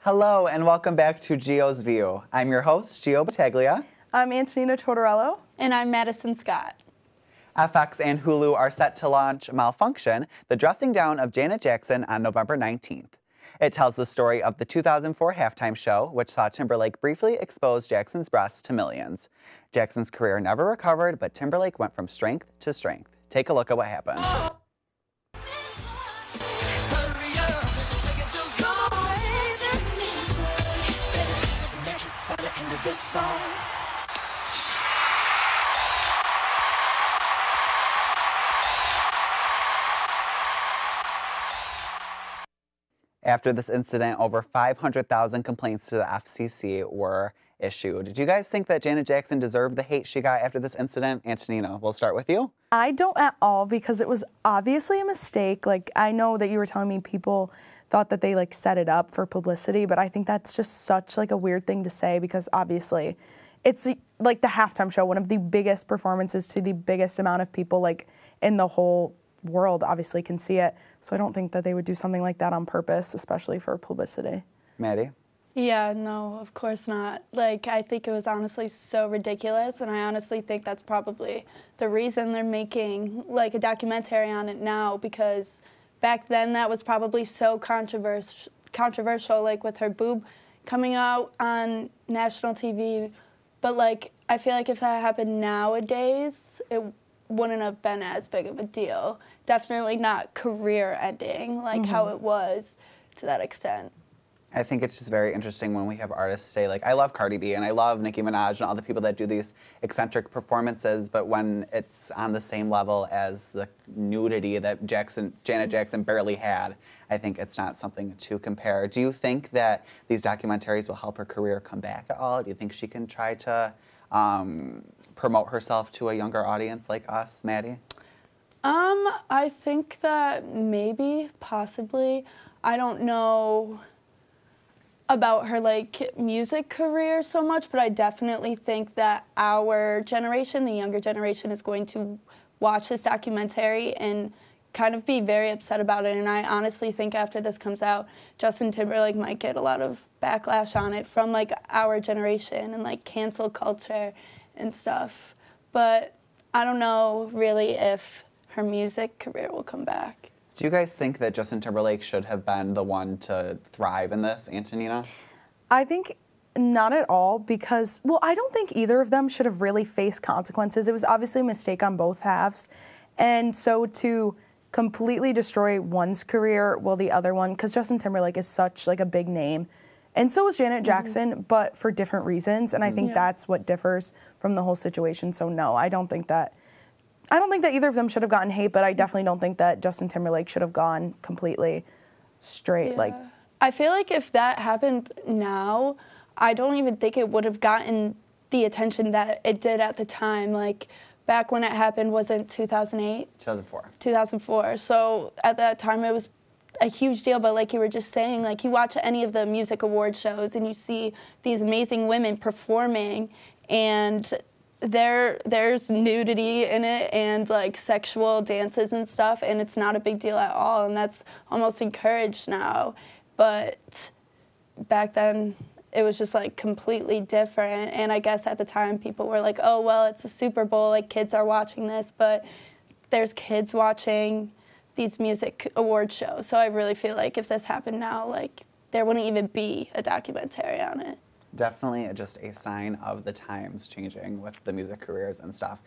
Hello and welcome back to Gio's View. I'm your host, Gio Battaglia. I'm Antonina Tortorello. And I'm Madison Scott. FX and Hulu are set to launch Malfunction, the dressing down of Janet Jackson on November 19th. It tells the story of the 2004 halftime show, which saw Timberlake briefly expose Jackson's breasts to millions. Jackson's career never recovered, but Timberlake went from strength to strength. Take a look at what happened. After this incident, over 500,000 complaints to the FCC were issued. Did you guys think that Janet Jackson deserved the hate she got after this incident? Antonina, we'll start with you. I don't at all, because it was obviously a mistake. Like, I know that you were telling me people thought that they set it up for publicity, but I think that's just such a weird thing to say, because obviously it's like the halftime show, one of the biggest performances to the biggest amount of people in the whole world obviously can see it. So I don't think that they would do something like that on purpose, especially for publicity. Maddie? Yeah, no, of course not. I think it was honestly so ridiculous, and I honestly think that's probably the reason they're making a documentary on it now, because back then that was probably so controversial, with her boob coming out on national TV. But I feel like if that happened nowadays, it wouldn't have been as big of a deal. Definitely not career-ending how it was to that extent. I think it's just very interesting when we have artists say, I love Cardi B and I love Nicki Minaj and all the people that do these eccentric performances, but when it's on the same level as the nudity that Janet Jackson barely had, I think it's not something to compare. Do you think that these documentaries will help her career come back at all? Do you think she can try to promote herself to a younger audience like us, Maddie? I think that maybe, possibly. I don't know about her music career so much, but I definitely think that our generation, the younger generation, is going to watch this documentary and kind of be very upset about it. And I honestly think after this comes out, Justin Timberlake might get a lot of backlash on it from our generation and cancel culture and stuff. But I don't know really if her music career will come back. Do you guys think that Justin Timberlake should have been the one to thrive in this, Antonina? I think not at all, because, well, I don't think either of them should have really faced consequences. It was obviously a mistake on both halves. And so to completely destroy one's career while the other one, because Justin Timberlake is such a big name, and so was Janet Jackson, but for different reasons. And I think that's what differs from the whole situation. So no, I don't think that either of them should have gotten hate, but I definitely don't think that Justin Timberlake should have gone completely straight. Yeah. I feel like if that happened now, I don't even think it would have gotten the attention that it did at the time. Back when it happened, wasn't 2008? 2004. 2004. So at that time, it was a huge deal. But like you were just saying, you watch any of the music award shows and you see these amazing women performing, and there's nudity in it and sexual dances and stuff, and it's not a big deal at all, and that's almost encouraged now. But back then it was just completely different, and I guess at the time people were oh well, it's a Super Bowl, kids are watching this, but there's kids watching these music award shows. So I really feel if this happened now, there wouldn't even be a documentary on it. Definitely just a sign of the times changing with the music careers and stuff.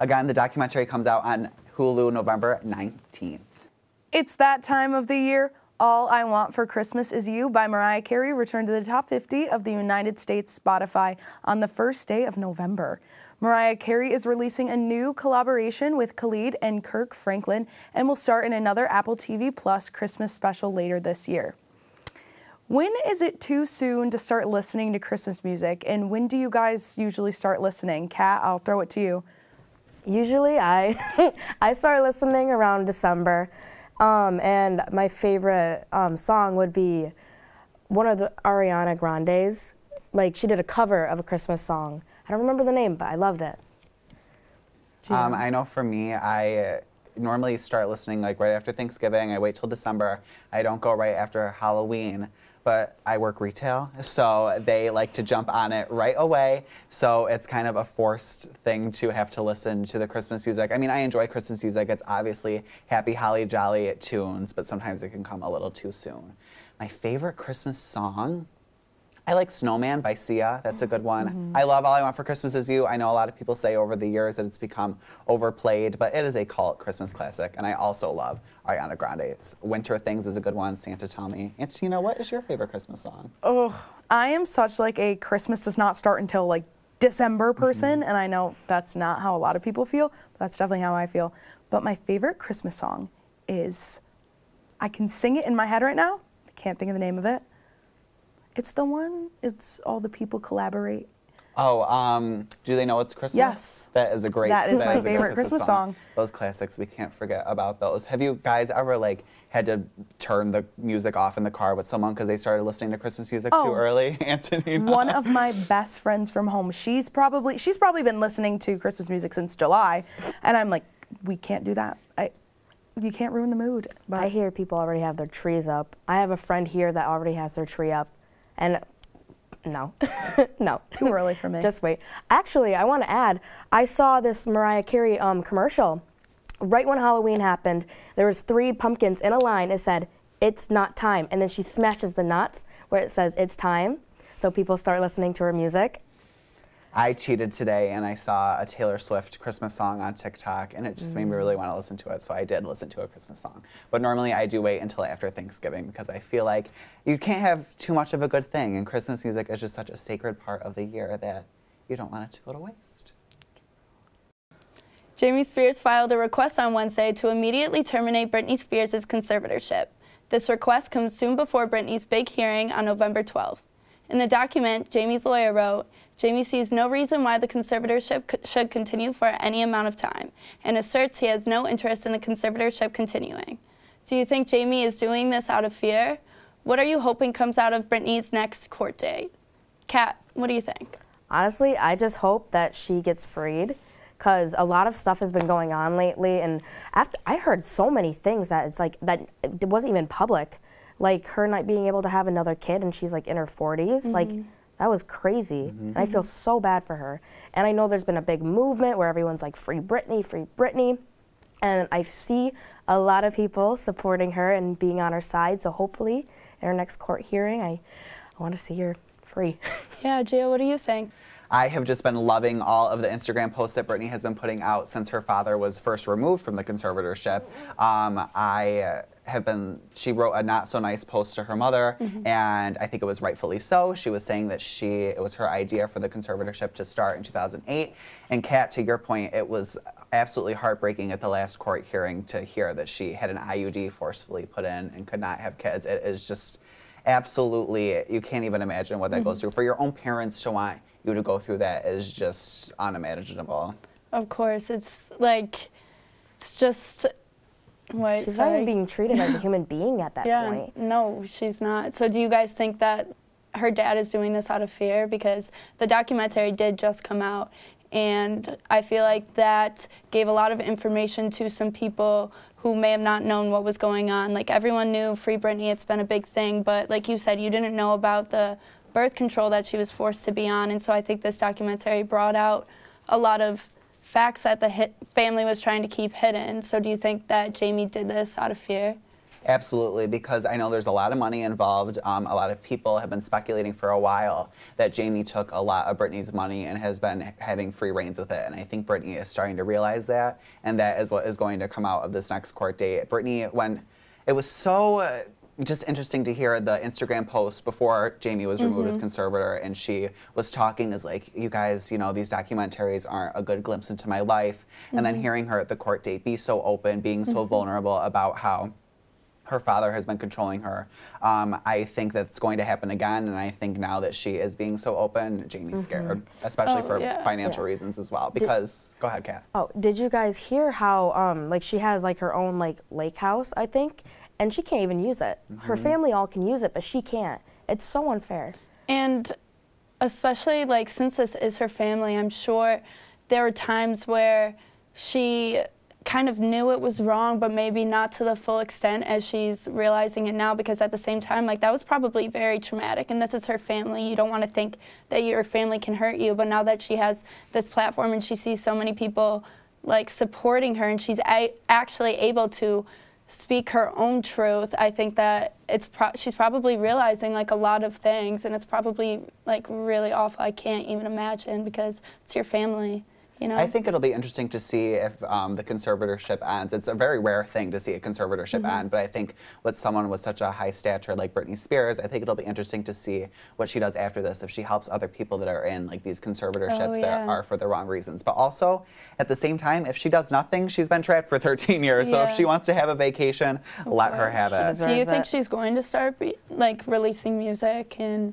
Again, the documentary comes out on Hulu November 19th. It's that time of the year. All I Want for Christmas Is You by Mariah Carey returned to the top 50 of the United States Spotify on the first day of November. Mariah Carey is releasing a new collaboration with Khalid and Kirk Franklin and will star in another Apple TV Plus Christmas special later this year. When is it too soon to start listening to Christmas music, and when do you guys usually start listening? Kat, I'll throw it to you. Usually I start listening around December, and my favorite song would be one of the Ariana Grande's. She did a cover of a Christmas song. I don't remember the name, but I loved it. I know for me, normally start listening like right after Thanksgiving. I wait till December. I don't go right after Halloween. But I work retail, so they like to jump on it right away. So it's kind of a forced thing to have to listen to the Christmas music. I mean, I enjoy Christmas music. It's obviously happy, holly jolly tunes, but sometimes it can come a little too soon. My favorite Christmas song? I like Snowman by Sia. That's a good one. I love All I Want for Christmas Is You. I know a lot of people say over the years that it's become overplayed, but it is a cult Christmas classic. And I also love Ariana Grande's Winter Things is a good one. Santa Tell Me. Antonina, what is your favorite Christmas song? Oh, I am such like a Christmas does not start until like December person, and I know that's not how a lot of people feel, but that's definitely how I feel. But my favorite Christmas song is, I can sing it in my head right now. I can't think of the name of it. It's the one, it's all the people collaborate. Oh, Do They Know It's Christmas? Yes. That is a great That is my a good favorite Christmas song. Those classics, we can't forget about those. Have you guys ever like had to turn the music off in the car with someone because they started listening to Christmas music too early? Antonina? One of my best friends from home, she's probably been listening to Christmas music since July, and I'm like, we can't do that. You can't ruin the mood. But I hear people already have their trees up. I have a friend here that already has their tree up. And no, no. Too early for me. Just wait. Actually, I want to add, I saw this Mariah Carey commercial right when Halloween happened. There was 3 pumpkins in a line. It said, "It's not time." And then she smashes the nuts where it says, "It's time." So people start listening to her music. I cheated today and I saw a Taylor Swift Christmas song on TikTok and it just made me really want to listen to it, so I did listen to a Christmas song. But normally I do wait until after Thanksgiving because I feel like you can't have too much of a good thing, and Christmas music is just such a sacred part of the year that you don't want it to go to waste. Jamie Spears filed a request on Wednesday to immediately terminate Britney Spears' conservatorship. This request comes soon before Britney's big hearing on November 12th. In the document, Jamie's lawyer wrote, Jamie sees no reason why the conservatorship should continue for any amount of time and asserts he has no interest in the conservatorship continuing. Do you think Jamie is doing this out of fear? What are you hoping comes out of Britney's next court date? Kat, what do you think? Honestly, I just hope that she gets freed because a lot of stuff has been going on lately, and after I heard so many things that it's like that it wasn't even public, like her not being able to have another kid and she's like in her 40s, like that was crazy. And I feel so bad for her. And I know there's been a big movement where everyone's like, free Britney. And I see a lot of people supporting her and being on her side. So hopefully in her next court hearing, I want to see her free. Yeah, Gio, what do you think? I have just been loving all of the Instagram posts that Britney has been putting out since her father was first removed from the conservatorship. She wrote a not so nice post to her mother, and I think it was rightfully so. She was saying that it was her idea for the conservatorship to start in 2008. And Kat, to your point, it was absolutely heartbreaking at the last court hearing to hear that she had an IUD forcefully put in and could not have kids. It is just absolutely, you can't even imagine what that goes through. For your own parents to want you to go through that is just unimaginable. Of course, it's just, wait, She's sorry. not even being treated as a human being at that point. Yeah, no, she's not. So do you guys think that her dad is doing this out of fear? Because the documentary did just come out, and I feel like that gave a lot of information to some people who may have not known what was going on. Like, everyone knew Free Britney, it's been a big thing, but like you said, you didn't know about the birth control that she was forced to be on, and so I think this documentary brought out a lot of facts that the family was trying to keep hidden. So do you think that Jamie did this out of fear? Absolutely, because I know there's a lot of money involved. A lot of people have been speculating for a while that Jamie took a lot of Britney's money and has been having free reins with it. And I think Britney is starting to realize that, and that is what is going to come out of this next court date. Britney, when it was so just interesting to hear the Instagram post before Jamie was removed as conservator, and she was talking as like, you guys, you know, these documentaries aren't a good glimpse into my life. And then hearing her at the court date be so open, being so vulnerable about how her father has been controlling her. I think that's going to happen again, and I think now that she is being so open, Jamie's scared, especially for financial reasons as well. Because, go ahead, Kat. Oh, did you guys hear how like she has like her own like lake house, I think, and she can't even use it. Her family all can use it, but she can't. It's so unfair. And especially like since this is her family, I'm sure there were times where she kind of knew it was wrong, but maybe not to the full extent as she's realizing it now, because at the same time, like, that was probably very traumatic, and this is her family. You don't want to think that your family can hurt you, but now that she has this platform and she sees so many people, like, supporting her, and she's actually able to speak her own truth, I think that she's probably realizing, like, a lot of things, and it's probably, like, really awful. I can't even imagine, because it's your family. You know? I think it'll be interesting to see if the conservatorship ends. It's a very rare thing to see a conservatorship end, but I think with someone with such a high stature like Britney Spears, I think it'll be interesting to see what she does after this, if she helps other people that are in like these conservatorships that are for the wrong reasons. But also, at the same time, if she does nothing, she's been trapped for 13 years, so if she wants to have a vacation, let her have it. Do you think she's going to start like releasing music? And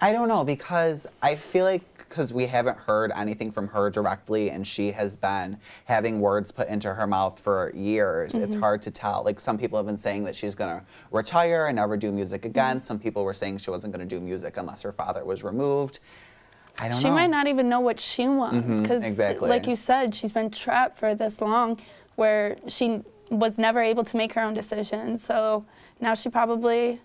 I don't know, because I feel like because we haven't heard anything from her directly, and she has been having words put into her mouth for years, it's hard to tell. Like, some people have been saying that she's going to retire and never do music again. Some people were saying she wasn't going to do music unless her father was removed. I don't know. She might not even know what she wants, because like you said, she's been trapped for this long where she was never able to make her own decisions. So now she probably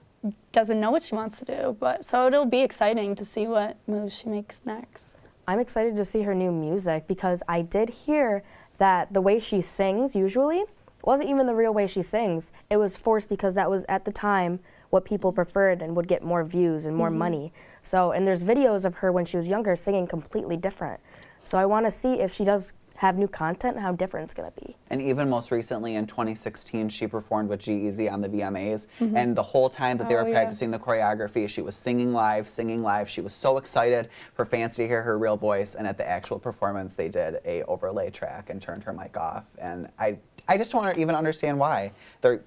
doesn't know what she wants to do, but so it'll be exciting to see what moves she makes next. I'm excited to see her new music, because I did hear that the way she sings usually wasn't even the real way she sings. It was forced because that was at the time what people preferred and would get more views and more money. So, and there's videos of her when she was younger singing completely different. So I want to see if she does have new content, how different it's going to be. And even most recently in 2016, she performed with G-Eazy on the VMAs, and the whole time that they were practicing the choreography, she was singing live, singing live. She was so excited for fans to hear her real voice, and at the actual performance, they did a overlay track and turned her mic off. And I just don't even understand why.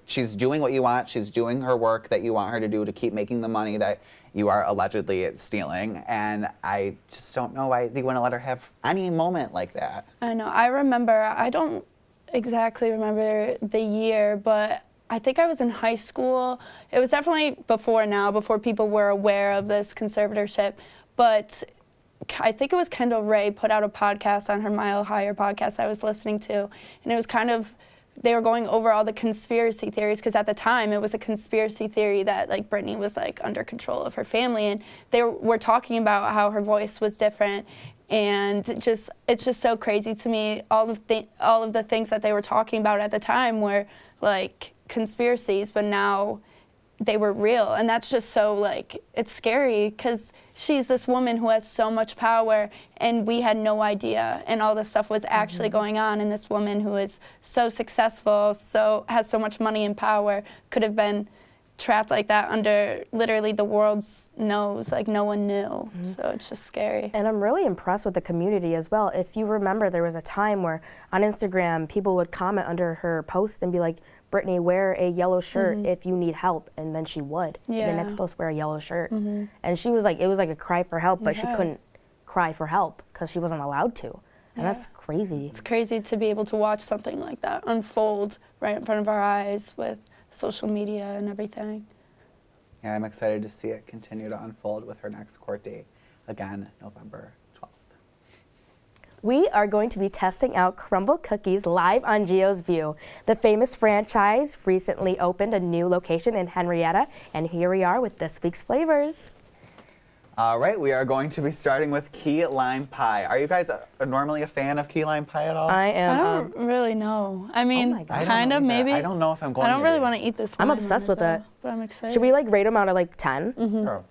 She's doing what you want. She's doing her work that you want her to do to keep making the money that you are allegedly stealing. And I just don't know why they want to let her have any moment like that. I know. I remember, I don't exactly remember the year, but I think I was in high school. It was definitely before now, before people were aware of this conservatorship. But I think it was Kendall Rae put out a podcast on her Mile Higher podcast I was listening to. And it was kind of, they were going over all the conspiracy theories, because at the time it was a conspiracy theory that like Britney was like under control of her family, and they were talking about how her voice was different, and it's just so crazy to me. All of the things that they were talking about at the time were like conspiracies, but now they were real, and that's just so, like, it's scary, because she's this woman who has so much power, and we had no idea, and all this stuff was actually going on, and this woman who is so successful, has so much money and power, could have been trapped like that under literally the world's nose, like no one knew, so it's just scary. And I'm really impressed with the community as well. If you remember, there was a time where on Instagram, people would comment under her post and be like, Britney, wear a yellow shirt if you need help, and then she would. The next post, wear a yellow shirt. And she was like, it was like a cry for help, but she couldn't cry for help because she wasn't allowed to. And that's crazy. It's crazy to be able to watch something like that unfold right in front of our eyes with social media and everything. Yeah, I'm excited to see it continue to unfold with her next court date, again, November 12th. We are going to be testing out Crumbl cookies live on Gio's View. The famous franchise recently opened a new location in Henrietta, and here we are with this week's flavors. All right, we are going to be starting with key lime pie. Are you guys normally a fan of key lime pie at all? I am. I don't really know. I mean, kind of, maybe. I don't know if I'm going to. I don't really want to eat this. I'm obsessed with it. But I'm excited. Should we like rate them out of like 10? Sure.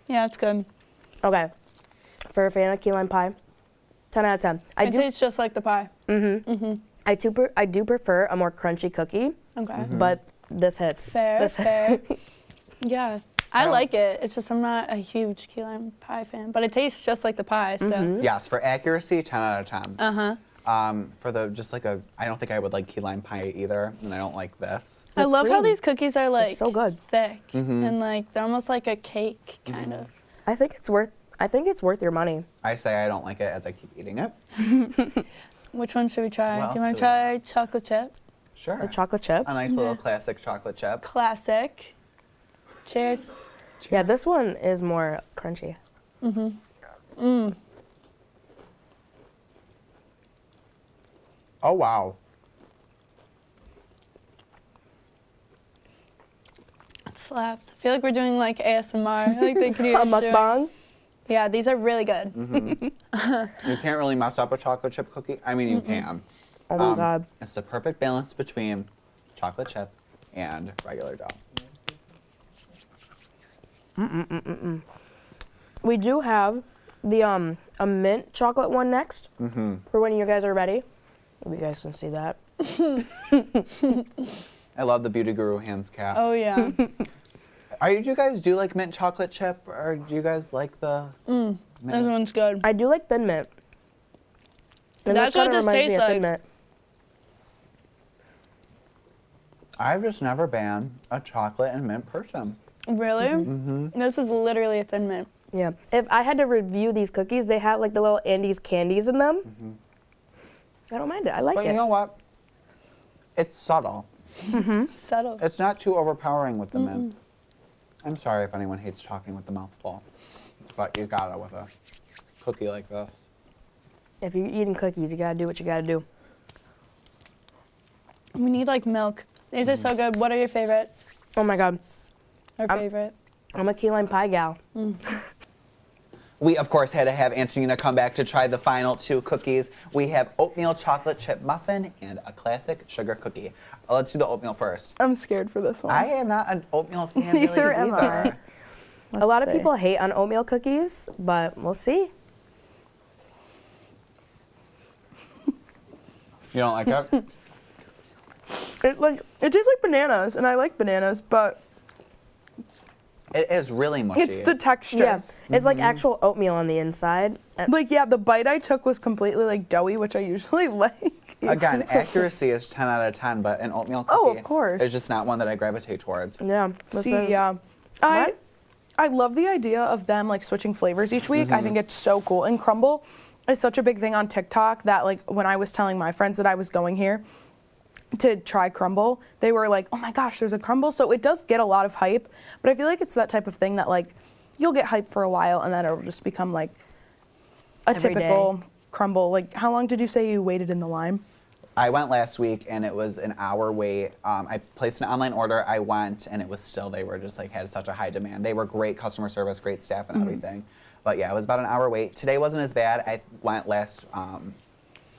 Yeah, it's good. Okay. For a fan of key lime pie, 10 out of 10. It tastes just like the pie. I do prefer a more crunchy cookie. Okay. But this hits. Fair, fair. Yeah, I like it. It's just I'm not a huge key lime pie fan, but it tastes just like the pie. So Yes, for accuracy, 10 out of 10. For the I don't think I would like key lime pie either, and I don't like this. I love how these cookies are like so good, thick, and like they're almost like a cake kind of. I think it's worth your money. I say I don't like it as I keep eating it. Which one should we try? What Do you want else to try chocolate chip? Sure. A chocolate chip. A nice little classic chocolate chip. Classic. Cheers. Yeah, this one is more crunchy. Oh, wow. It slaps. I feel like we're doing like ASMR. Like they can hear A us doing- mukbang. Yeah, these are really good. You can't really mess up a chocolate chip cookie. I mean, you can. Oh my God. It's the perfect balance between chocolate chip and regular dough. We do have the a mint chocolate one next for when you guys are ready. Hope you guys can see that. I love the Beauty Guru hands cap. Oh yeah. Do you guys do like mint chocolate chip, or do you guys like the mint? This one's good. I do like Thin Mint. And That's what kinda this reminds me tastes of Thin like. Mint. I've just never been a chocolate and mint person. Really? Mm-hmm. This is literally a Thin Mint. Yeah. If I had to review these cookies, they have like the little Andes candies in them. I don't mind it. I like But it. you know what? It's subtle. Subtle. It's not too overpowering with the mint. I'm sorry if anyone hates talking with the mouth full, but you gotta with a cookie like this. If you're eating cookies, you gotta do what you gotta do. We need like milk. These are so good. What are your favorite? Oh my God. Our favorite? I'm a key lime pie gal. We, of course, had to have Antonina come back to try the final two cookies. We have oatmeal chocolate chip muffin and a classic sugar cookie. Let's do the oatmeal first. I'm scared for this one. I am not an oatmeal fan Neither really am either. I. A lot of see. people hate on oatmeal cookies, but we'll see. You don't like it? It tastes like bananas, and I like bananas, but It is really mushy. it's the texture. Yeah, it's like actual oatmeal on the inside. Like, yeah, the bite I took was completely like doughy, which I usually like. Again, accuracy is 10 out of 10, but an oatmeal cookie Oh, of course. is just not one that I gravitate towards. Yeah. this See, is- yeah. I love the idea of them like switching flavors each week. I think it's so cool. And Crumbl is such a big thing on TikTok that like when I was telling my friends that I was going here to try Crumbl, they were like, "Oh my gosh, there's a Crumbl." So it does get a lot of hype, but I feel like it's that type of thing that like you'll get hype for a while and then it'll just become like a Every typical Crumbl. Like, how long did you say you waited in the line? I went last week and it was an hour wait. I placed an online order. I went and it was still, they were just like, had such a high demand. They were great customer service, great staff and everything. But yeah, it was about an hour wait. Today wasn't as bad. I went last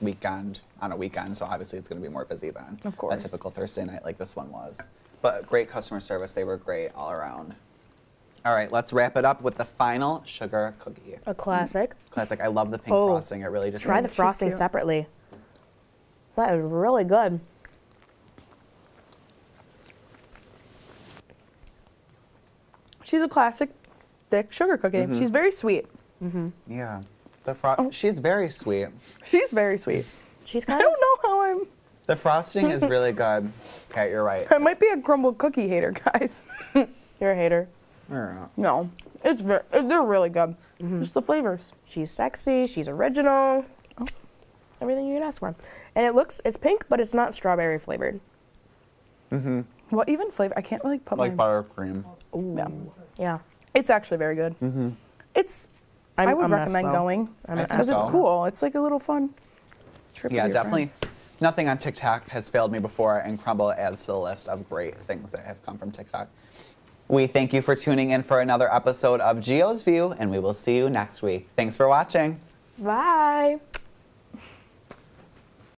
weekend, on a weekend, so obviously it's going to be more busy than Of course. a typical Thursday night like this one was. But great customer service. They were great all around. All right, let's wrap it up with the final sugar cookie. A classic. Classic. I love the pink Oh, frosting. It really just Try the makes- frosting cute. separately. That is really good. She's a classic thick sugar cookie. She's very sweet. Yeah. She's very sweet. She's very sweet. She's I kind of don't know how I'm. The frosting is really good. Okay, you're right. I might be a Crumbl cookie hater, guys. you're a hater. Yeah. No, they're really good. Just the flavors. She's sexy. She's original. Everything you could ask for. And it's pink, but it's not strawberry flavored. What even flavor? I can't really put Like my. buttercream. Yeah. Yeah. It's actually very good. It's. I would I'm recommend messed, though. going I'm I a- think because it's so. cool. It's like a little fun trip. Yeah, with your definitely. friends. Nothing on TikTok has failed me before, and Crumbl adds to the list of great things that have come from TikTok. We thank you for tuning in for another episode of Gio's View, and we will see you next week. Thanks for watching. Bye.